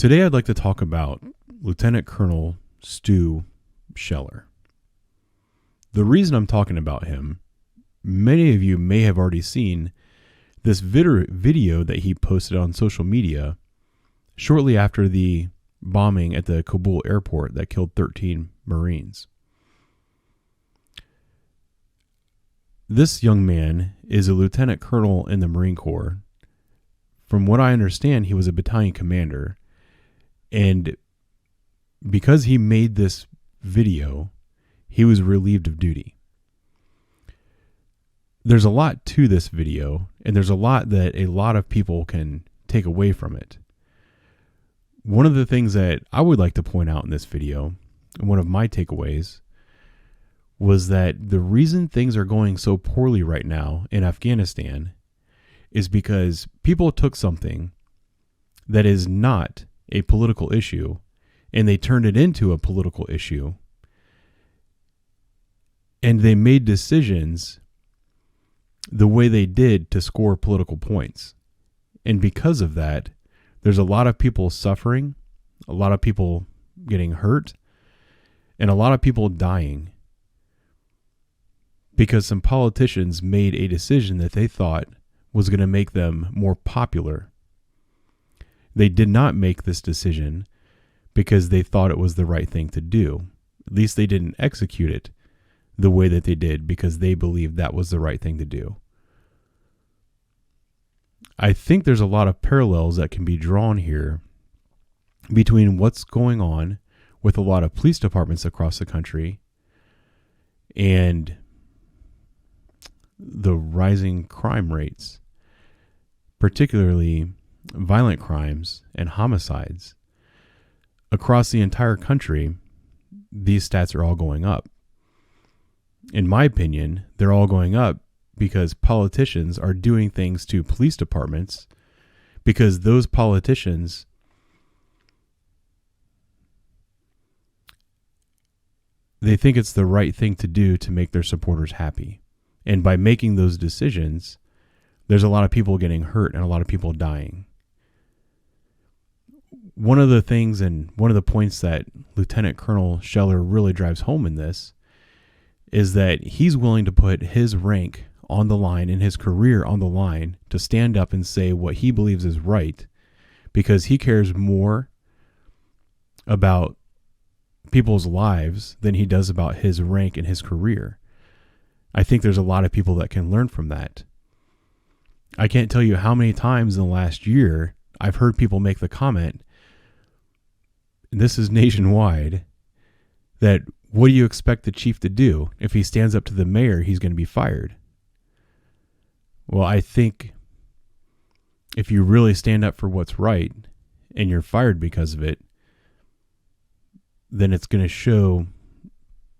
Today I'd like to talk about Lt Col Stuart Scheller. The reason I'm talking about him, many of you may have already seen this video that he posted on social media shortly after the bombing at the Kabul airport that killed 13 Marines. This young man is a lieutenant colonel in the Marine Corps. From what I understand, he was a battalion commander. And because he made this video, he was relieved of duty. There's a lot to this video, and there's a lot that a lot of people can take away from it. One of the things that I would like to point out in this video, and one of my takeaways, was that the reason things are going so poorly right now in Afghanistan is because people took something that is not a political issue and they turned it into a political issue, and they made decisions the way they did to score political points. And because of that, there's a lot of people suffering, a lot of people getting hurt, and a lot of people dying because some politicians made a decision that they thought was going to make them more popular. They did not make this decision because they thought it was the right thing to do. At least they didn't execute it the way that they did because they believed that was the right thing to do. I think there's a lot of parallels that can be drawn here between what's going on with a lot of police departments across the country and the rising crime rates, particularly violent crimes and homicides. Across the entire country, these stats are all going up. In my opinion, they're all going up because politicians are doing things to police departments because those politicians they think it's the right thing to do to make their supporters happy. And by making those decisions, there's a lot of people getting hurt and a lot of people dying. One of the things and one of the points that Lt Col Scheller really drives home in this is that he's willing to put his rank on the line and his career on the line to stand up and say what he believes is right because he cares more about people's lives than he does about his rank and his career. I think there's a lot of people that can learn from that. I can't tell you how many times in the last year I've heard people make the comment, and this is nationwide, that what do you expect the chief to do? If he stands up to the mayor, he's going to be fired. Well, I think if you really stand up for what's right and you're fired because of it, then it's going to show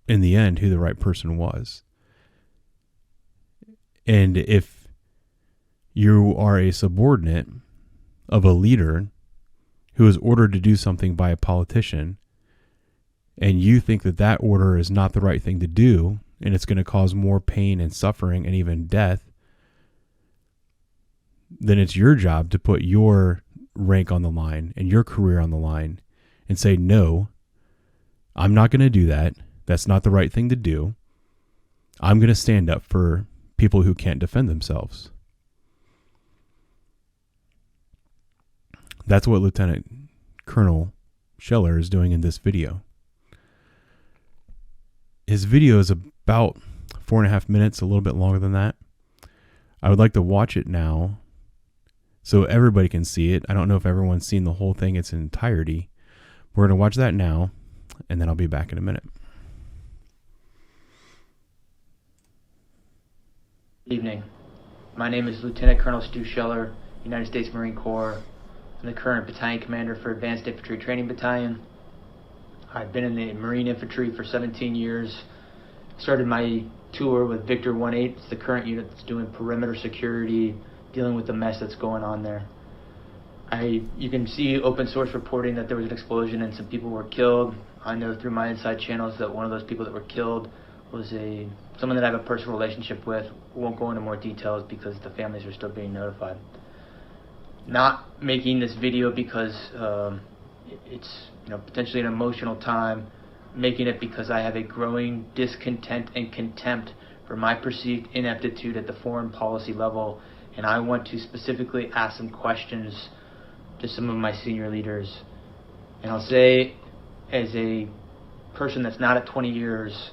in the end who the right person was. And if you are a subordinate of a leader who is ordered to do something by a politician, and you think that that order is not the right thing to do, and it's going to cause more pain and suffering and even death, then it's your job to put your rank on the line and your career on the line and say, no, I'm not going to do that. That's not the right thing to do. I'm going to stand up for people who can't defend themselves. That's what Lt Col Scheller is doing in this video. His video is about 4.5 minutes, a little bit longer than that. I would like to watch it now so everybody can see it. I don't know if everyone's seen the whole thing in its entirety. We're going to watch that now, and then I'll be back in a minute. Good evening. My name is Lt Col Stuart Scheller, United States Marine Corps. I'm the current battalion commander for Advanced Infantry Training Battalion. I've been in the Marine Infantry for 17 years. Started my tour with Victor 1-8. It's the current unit that's doing perimeter security, dealing with the mess that's going on there. You can see open source reporting that there was an explosion and some people were killed. I know through my inside channels that one of those people that were killed was someone that I have a personal relationship with. Won't go into more details because the families are still being notified. Not making this video because it's potentially an emotional time, making it because I have a growing discontent and contempt for my perceived ineptitude at the foreign policy level, and I want to specifically ask some questions to some of my senior leaders. And I'll say, as a person that's not at 20 years,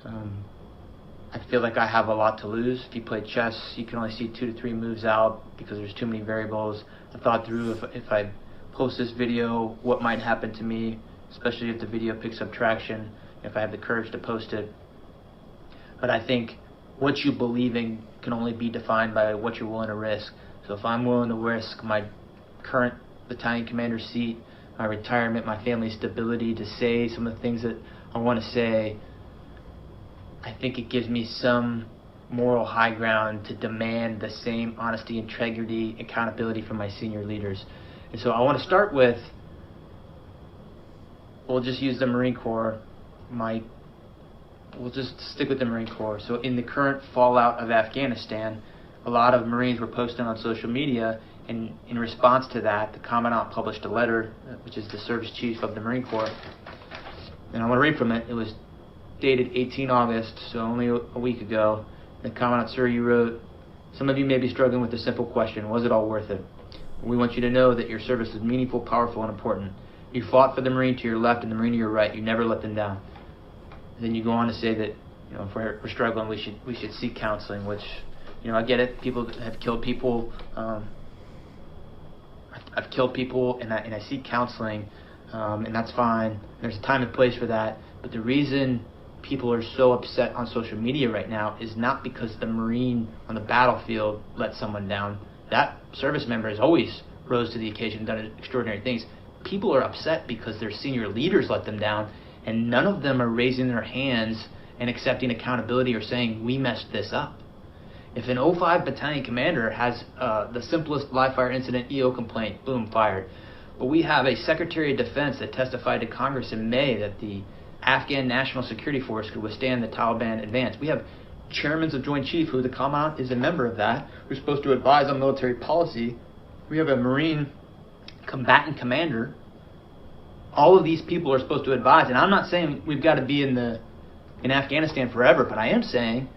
I feel like I have a lot to lose. If you play chess, you can only see 2 to 3 moves out because there's too many variables. I thought through if I post this video, what might happen to me, especially if the video picks up traction, if I have the courage to post it. But I think what you believe in can only be defined by what you're willing to risk. So if I'm willing to risk my current battalion commander seat, my retirement, my family's stability, to say some of the things that I want to say, I think it gives me some moral high ground to demand the same honesty, integrity, accountability from my senior leaders. And so I want to start with, we'll just use the Marine Corps. We'll just stick with the Marine Corps. So in the current fallout of Afghanistan, a lot of Marines were posting on social media, and in response to that, the Commandant published a letter, which is the service chief of the Marine Corps. And I want to read from it. It was dated 18 August, so only a week ago. The Commandant, sir, you wrote, "Some of you may be struggling with a simple question. Was it all worth it? We want you to know that your service was meaningful, powerful, and important. You fought for the Marine to your left and the Marine to your right. You never let them down." And then you go on to say that, if we're struggling, we should seek counseling, which, I get it. People have killed people. I've killed people, and I seek counseling, and that's fine. There's a time and place for that. But the reason people are so upset on social media right now is not because the Marine on the battlefield let someone down. That service member has always rose to the occasion and done extraordinary things. People are upset because their senior leaders let them down, and none of them are raising their hands and accepting accountability or saying, we messed this up. If an 05 battalion commander has the simplest live fire incident EO complaint, boom, fired. But we have a Secretary of Defense that testified to Congress in May that the Afghan National Security Force could withstand the Taliban advance. We have chairmen of Joint Chief, who the Commandant is a member of that, who's supposed to advise on military policy. We have a Marine combatant commander. All of these people are supposed to advise, and I'm not saying we've got to be in Afghanistan forever, but I am saying,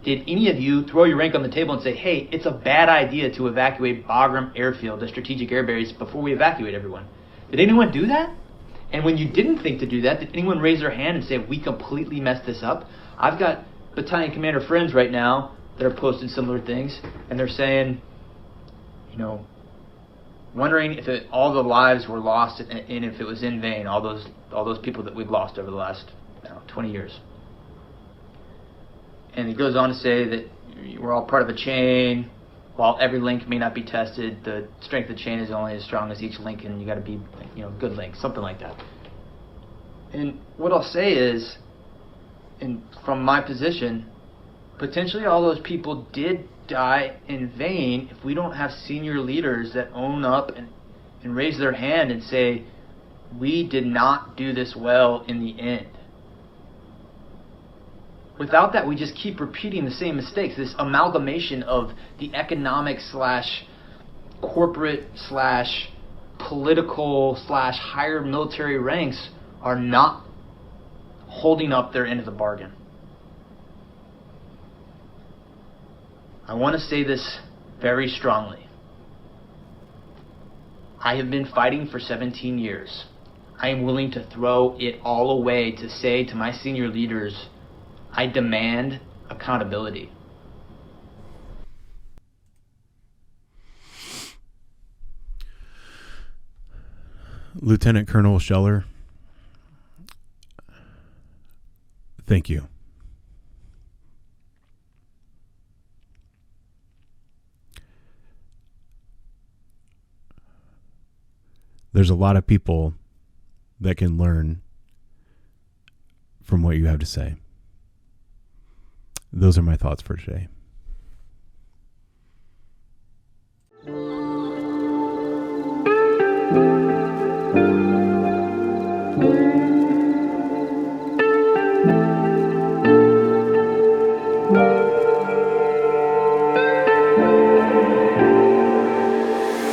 did any of you throw your rank on the table and say, hey, it's a bad idea to evacuate Bagram Airfield, the strategic air base, before we evacuate everyone? Did anyone do that? And when you didn't think to do that, did anyone raise their hand and say, we completely messed this up? I've got battalion commander friends right now that are posting similar things, and they're saying, wondering if all the lives were lost and if it was in vain, all those people that we've lost over the last 20 years. And he goes on to say that we're all part of a chain. While every link may not be tested, the strength of the chain is only as strong as each link, and you got to be, good links, something like that. And what I'll say is, from my position, potentially all those people did die in vain if we don't have senior leaders that own up and raise their hand and say, we did not do this well in the end. Without that, we just keep repeating the same mistakes. This amalgamation of the economic / corporate / political / higher military ranks are not holding up their end of the bargain. I want to say this very strongly. I have been fighting for 17 years. I am willing to throw it all away to say to my senior leaders, I demand accountability. Lieutenant Colonel Scheller, thank you. There's a lot of people that can learn from what you have to say. Those are my thoughts for today.